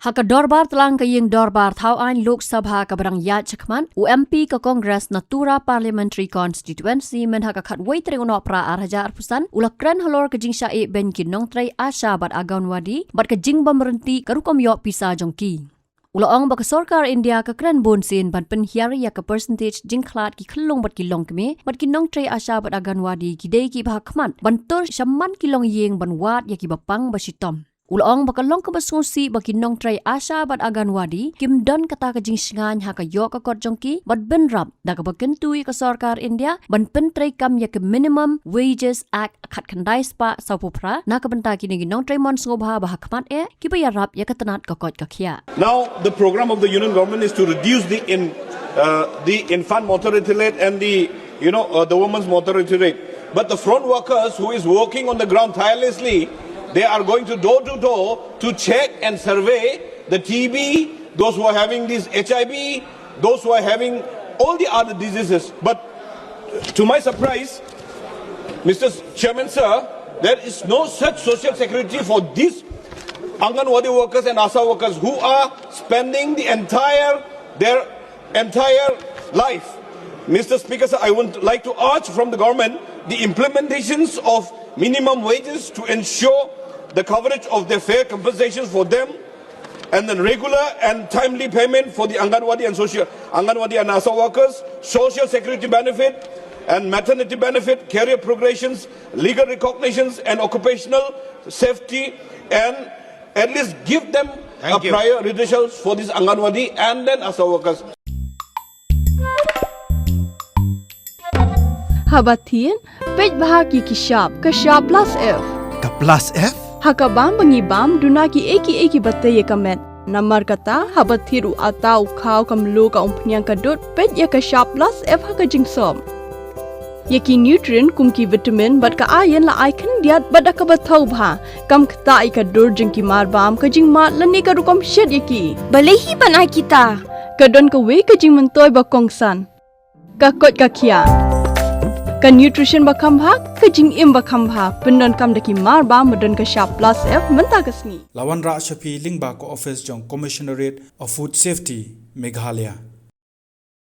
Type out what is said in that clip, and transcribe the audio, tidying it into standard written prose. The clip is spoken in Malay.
Haka dorbar telang kaying dorbar tauan Lok Sabha ka barang yat chakman UMP ka Congress Natura Parliamentary Constituency men haka khat waitre unok pra arhajar pusan ulakran halor ka jing Shah İeh-beiñ ki Nongtrei ASHA bat Anganwadi bat ka jing bamrenti karukom yok pisa jongki. Ulaong baka sorkar India ka kran bonsin ban penhiari ya ka percentage jing klat ki khlong bat ki long kme bat ki Nongtrei ASHA bat Anganwadi ki dei ki bahakman ban tur shaman ki long yeng ban wat ya ki bapang basitom. Ulaong bakalong kabasungsi baki Nongtrei ASHA bat Anganwadi kim don kata ka jing singany haka yok ka kot jongki bat benrap da ka bakentui ka sorkar India ban Pyntreikam ya ka Minimum Wages Act khat khandai spa saupupra na ka benta kini gi Nongtrei mon sngobha bahakmat ki bayarap ya ka tanat ka kot ka khia. Now the program of the union government is to reduce the infant mortality rate and the women's mortality rate, but the front workers who is working on the ground tirelessly, they are going to door to check and survey the TB, those who are having this HIV, those who are having all the other diseases. But to my surprise, Mr. Chairman, sir, there is no such social security for these Anganwadi workers and ASHA workers who are spending their entire life. Mr. Speaker, sir, I would like to urge from the government the implementations of minimum wages to ensure the coverage of their fair compensations for them, and then regular and timely payment for the Anganwadi and ASHA workers, social security benefit and maternity benefit, career progressions, legal recognitions and occupational safety, and at least give them prior redressals for these Anganwadi and then ASHA workers. Habatin, page bahagi kishab, kashab plus F. Ka plus F? Hakabam bangibam dunaki eki batay kamet. Namar kata habathiru atau kau kamlu ka umpnyang kadut pet ya ka sharp plus F haka jingsom. Yaki nutrient kumki vitamin bat ka iron la icon diat bat ka bathau bha kam kata ika dur jingki marbam ka jingmat lani ka rukom shed yaki. Balehi banai kita. Kadon ka we ka jing mentoy ba kongsan. Ka kot ka kia. Ka nutrition bakam bha ka jing im bakam bha pendon kam daki mar ba medon ka sharp plus F menta kasni Lawan Ra Shapi Lingba ko office jong Commissionerate of Food Safety Meghalaya.